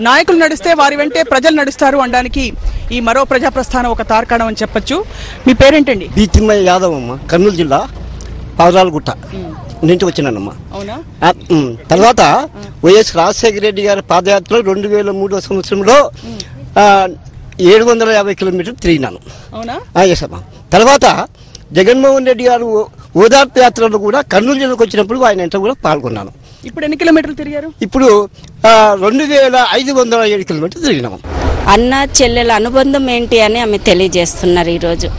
నాయకులు నడిస్తే వారి వెంటే ప్రజలు నడుస్తారు అనడానికి ఈ మరో ప్రజా ప్రస్థానం ఒక తార్కాణం అని చెప్పొచ్చు. మీ పేరేంటండి? బీతిమయ్య యాదవ్ అమ్మ, కర్నూలు జిల్లా పావురాలగుట్ట నుంచి వచ్చినానమ్మా. అవునా? తర్వాత వైఎస్ రాజశేఖర రెడ్డి గారి పాదయాత్ర 2003వ సంవత్సరంలో 750 కిలోమీటర్లు తిరిగినాను. అవునా? ఎస్ అమ్మా. తర్వాత జగన్మోహన్ రెడ్డి గారు ఓదార్పు యాత్రలో కూడా కర్నూలు జిల్లాకు వచ్చినప్పుడు ఆయన ఎంతో కూడా పాల్గొన్నాను. ఇప్పుడు ఎన్ని కిలోమీటర్లు తిరిగారు? ఇప్పుడు 2507 కిలోమీటర్లు తిరిగినాము. అన్న చెల్లెల అనుబంధం ఏంటి అని ఆమె తెలియజేస్తున్నారు. ఈరోజు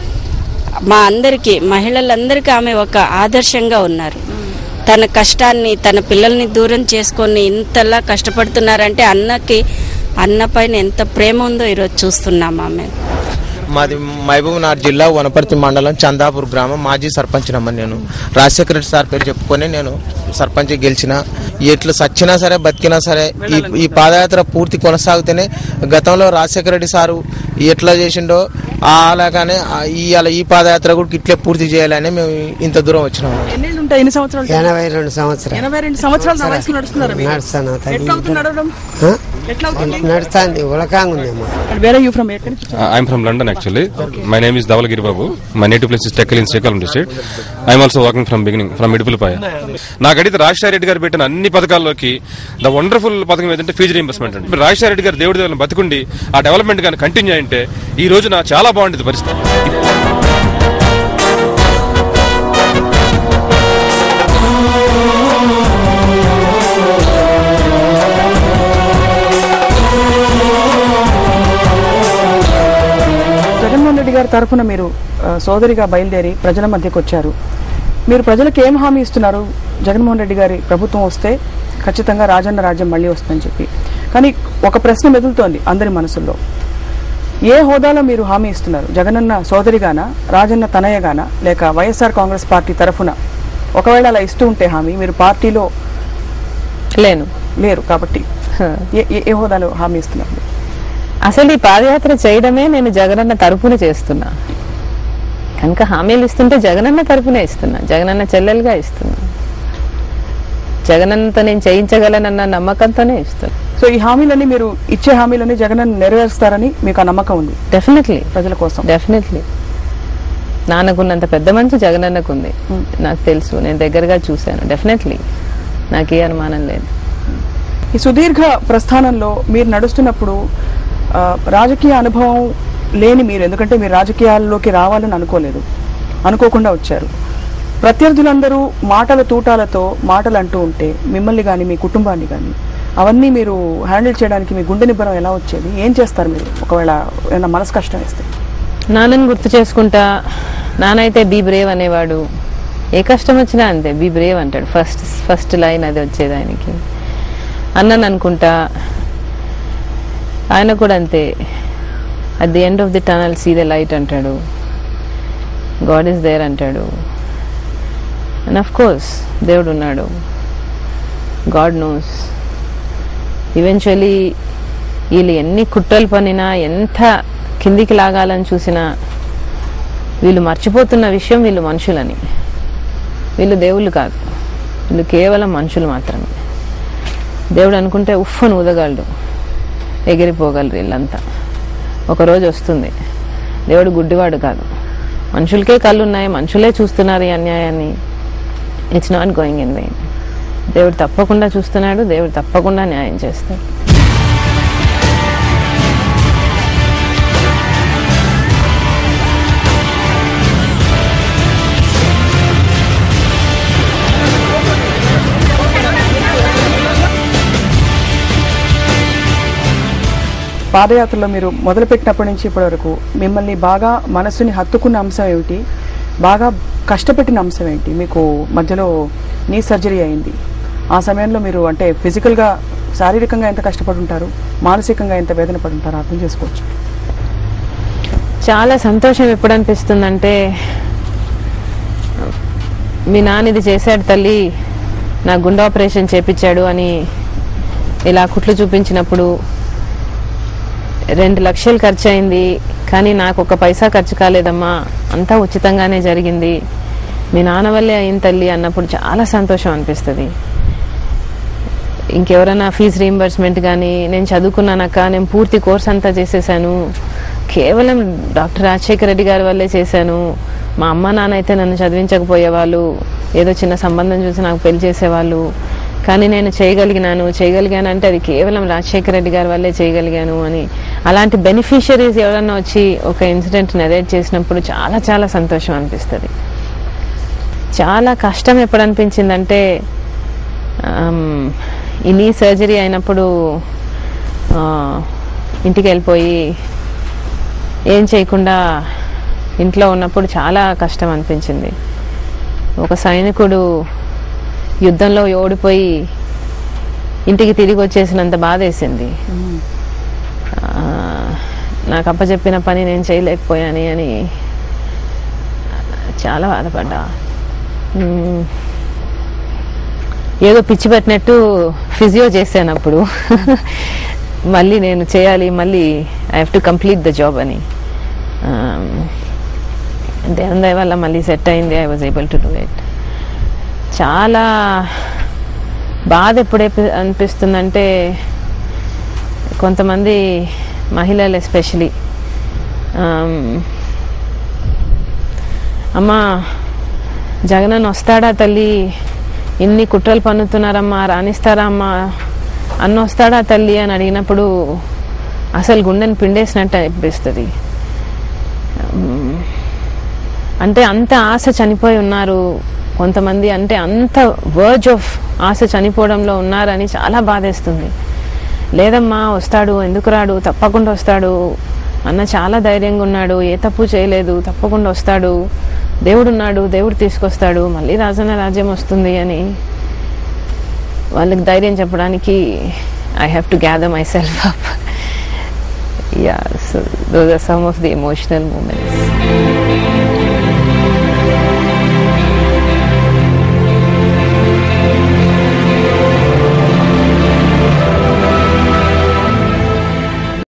మా అందరికీ, మహిళలందరికీ ఆమె ఒక ఆదర్శంగా ఉన్నారు. తన కష్టాన్ని, తన పిల్లల్ని దూరం చేసుకొని ఇంతలా కష్టపడుతున్నారంటే అన్న పైన ఎంత ప్రేమ ఉందో ఈరోజు చూస్తున్నాం. ఆమె మాది మహబూబ్నగర్ జిల్లా వనపర్తి మండలం చందాపూర్ గ్రామం. మాజీ సర్పంచ్ నమ్మని నేను రాజశేఖర రెడ్డి సార్ పేరు చెప్పుకొని నేను సర్పంచ్ గెలిచిన. ఎట్లా సచ్చినా సరే బతికినా సరే ఈ పాదయాత్ర పూర్తి కొనసాగితేనే గతంలో రాజశేఖర రెడ్డి సారు ఎట్లా చేసిండో అలాగానే ఈ పాదయాత్ర కూడా ఇట్లే పూర్తి చేయాలని మేము ఇంత దూరం వచ్చినాము. ఎన్ని సంవత్సరాలు? 82 సంవత్సరాలు. 82 సంవత్సరాలు నడుస్తున్నారు. నడుస్తాంది ఉలకాంగా ఉందేమో. I'm from London actually. My name is Davalgiri Babu. My native place is Tekkal in Srikakulam district. I am also working from beginning from Midpulipaya. నాకు అడిగితే రాజశేఖర రెడ్డి గారు పెట్టిన అన్ని పథకాల్లోకి ద వండర్ఫుల్ పథకం ఏదంటే ఫీజు రీయింబర్స్మెంట్ అండి. రాజశేఖర రెడ్డి గారు దేవుడి దేవుని బతుకుండి ఆ డెవలప్మెంట్ కానీ కంటిన్యూ అంటే ఈ రోజు నా చాలా బాగుంటుంది పరిస్థితి. జగన్మోహన్ రెడ్డి గారి తరఫున మీరు సోదరిగా బయలుదేరి ప్రజల మధ్యకు వచ్చారు. మీరు ప్రజలకు ఏం హామీ ఇస్తున్నారు? జగన్మోహన్ రెడ్డి గారి ప్రభుత్వం వస్తే ఖచ్చితంగా రాజన్న రాజ్యం మళ్ళీ వస్తుందని చెప్పి. కానీ ఒక ప్రశ్న మెదులుతోంది అందరి మనసుల్లో. ఏ హోదాలో మీరు హామీ ఇస్తున్నారు? జగనన్న సోదరిగానా, రాజన్న తనయ్యగానా, లేక వైఎస్ఆర్ కాంగ్రెస్ పార్టీ తరఫున? ఒకవేళ అలా ఇస్తూ ఉంటే హామీ, మీరు పార్టీలో లేరు కాబట్టి ఏ హోదాలో హామీ ఇస్తున్నారు? అసలు ఈ పాదయాత్ర చేయడమే నేను జగనన్న తరపున చేస్తున్నా కనుక హామీలు ఇస్తుంటే జగనన్న తరపునే ఇస్తున్నా, జగనన్న చెల్లెలుగా ఇస్తున్నా, జగనన్నతో నేను చేయించగలనన్న నమ్మకంతోనే ఇస్తున్నా. సో ఈ హామీలన్నీ, మీరు ఇచ్చే హామీలన్నీ జగనన్న నెరవేరుస్తారని మీకు ఆ నమ్మకం ఉంది? డెఫినెట్లీ, ప్రజల కోసం డెఫినెట్లీ. నాన్నకున్నంత పెద్ద మనసు జగనన్నకు ఉంది, నాకు తెలుసు, నేను దగ్గరగా చూశాను. డెఫినెట్లీ, నాకు ఏ అనుమానం లేదు. ఈ సుదీర్ఘ ప్రస్థానంలో మీరు నడుస్తున్నప్పుడు రాజకీయ అనుభవం లేని మీరు, ఎందుకంటే మీరు రాజకీయాల్లోకి రావాలని అనుకోకుండా వచ్చారు. ప్రత్యర్థులందరూ మాటల తూటాలతో మాటలు అంటూ ఉంటే మిమ్మల్ని కానీ మీ కుటుంబాన్ని కానీ అవన్నీ మీరు హ్యాండిల్ చేయడానికి మీ గుండె నిబ్బరం ఎలా వచ్చేది? ఏం చేస్తారు మీరు ఒకవేళ ఏమైనా మనసు కష్టం వేస్తే? నాన్నని గుర్తు చేసుకుంటా. నాన్నైతే బీ బ్రేవ్ అనేవాడు. ఏ కష్టం వచ్చినా అంతే, బీ బ్రేవ్ అంటాడు. ఫస్ట్ లైన్ అది వచ్చేది ఆయనకి. అన్నని అనుకుంటా, ఆయన కూడా అంతే. At the end of the tunnel see the light అంటాడు. గాడ్ ఈస్ దేర్ అంటాడు. అండ్ ఆఫ్ కోర్స్ దేవుడు ఉన్నాడు. God knows. ఈవెన్చువలీ వీళ్ళు ఎన్ని కుట్రలు పనినా, ఎంత కిందికి లాగాలని చూసినా, వీళ్ళు మర్చిపోతున్న విషయం వీళ్ళు మనుషులని. వీళ్ళు దేవుళ్ళు కాదు, వీళ్ళు కేవలం మనుషులు మాత్రమే. దేవుడు అనుకుంటే ఉఫ్ఫను ఊదగలడు, ఎగిరిపోగలరు వీళ్ళంతా. ఒకరోజు వస్తుంది. దేవుడు గుడ్డివాడు కాదు. మనుషులకే కళ్ళు ఉన్నాయి, మనుషులే చూస్తున్నారు ఈ అన్యాయాన్ని. It's not going in vein. దేవుడు తప్పకుండా చూస్తున్నాడు, దేవుడు తప్పకుండా న్యాయం చేస్తాడు. పాదయాత్రలో మీరు మొదలుపెట్టినప్పటి నుంచి ఇప్పటి వరకు మిమ్మల్ని బాగా మనసుని హత్తుకున్న అంశం ఏమిటి? బాగా కష్టపెట్టిన అంశం ఏంటి? మీకు మధ్యలో నీ సర్జరీ అయింది. ఆ సమయంలో మీరు అంటే ఫిజికల్గా, శారీరకంగా ఎంత కష్టపడి ఉంటారు, మానసికంగా ఎంత వేదన పడి ఉంటారో అర్థం చేసుకోవచ్చు. చాలా సంతోషం ఎప్పుడు అనిపిస్తుందంటే, మీ నాన్న ఇది చేశాడు తల్లి, నా గుండె ఆపరేషన్ చేపించాడు అని ఇలా కుట్లు చూపించినప్పుడు 2 లక్షలు ఖర్చు అయింది, కానీ నాకు 1 పైసా ఖర్చు కాలేదమ్మా, అంతా ఉచితంగానే జరిగింది, మీ నాన్న వల్లే అయింది తల్లి అన్నప్పుడు చాలా సంతోషం అనిపిస్తుంది. ఇంకెవరైనా ఫీజు రీయింబర్స్మెంట్ కానీ, నేను చదువుకున్నానక్క, నేను పూర్తి కోర్స్ అంతా చేసేసాను, కేవలం డాక్టర్ రాజశేఖర రెడ్డి గారి వల్లే చేశాను, మా అమ్మ నాన్న అయితే నన్ను చదివించకపోయేవాళ్ళు, ఏదో చిన్న సంబంధం చూసి నాకు పెళ్లి చేసేవాళ్ళు, కానీ నేను చేయగలిగాను అంటే అది కేవలం రాజశేఖర రెడ్డి గారి వల్లే చేయగలిగాను అని అలాంటి బెనిఫిషరీస్ ఎవరన్నా వచ్చి ఒక ఇన్సిడెంట్ నెరేట్ చేసినప్పుడు చాలా చాలా సంతోషం అనిపిస్తుంది. చాలా కష్టం ఎప్పుడు అనిపించిందంటే ఈ నీ సర్జరీ అయినప్పుడు ఇంటికి వెళ్ళిపోయి ఏం చేయకుండా ఇంట్లో ఉన్నప్పుడు చాలా కష్టం అనిపించింది. ఒక సైనికుడు యుద్ధంలో ఓడిపోయి ఇంటికి తిరిగి వచ్చేసినంత బాధ వేసింది. నాకు అప్పచెప్పిన పని నేను చేయలేకపోయాను అని చాలా బాధపడ్డా. ఏదో పిచ్చి పెట్టినట్టు ఫిజియో చేశాను అప్పుడు. మళ్ళీ నేను చేయాలి, మళ్ళీ I have to complete the job అని. దేవుని దయ వల్ల మళ్ళీ సెట్ అయింది. I was able to do it. చాలా బాధ ఎప్పుడే అనిపిస్తుందంటే కొంతమంది మహిళలు ఎస్పెషలీ అమ్మా జగనన్న వస్తాడా తల్లి, ఇన్ని కుట్రలు పన్నుతున్నారమ్మా, రాణిస్తారా అమ్మా, అన్న వస్తాడా తల్లి అని అడిగినప్పుడు అసలు గుండెని పిండేసినట్టు అనిపిస్తుంది. అంటే అంత ఆశ చనిపోయి ఉన్నారు కొంతమంది, అంటే అంత వర్జ్ ఆఫ్ ఆశ చనిపోవడంలో ఉన్నారని చాలా బాధేస్తుంది. లేదమ్మా వస్తాడు, ఎందుకు రాడు, తప్పకుండా వస్తాడు, అన్న చాలా ధైర్యంగా ఉన్నాడు, ఏ తప్పు చేయలేదు, తప్పకుండా వస్తాడు, దేవుడున్నాడు, దేవుడు తీసుకొస్తాడు, మళ్ళీ రాజన్న రాజ్యం వస్తుంది అని వాళ్ళకి ధైర్యం చెప్పడానికి I have to gather myself up. Yeah, so those are some of the emotional moments.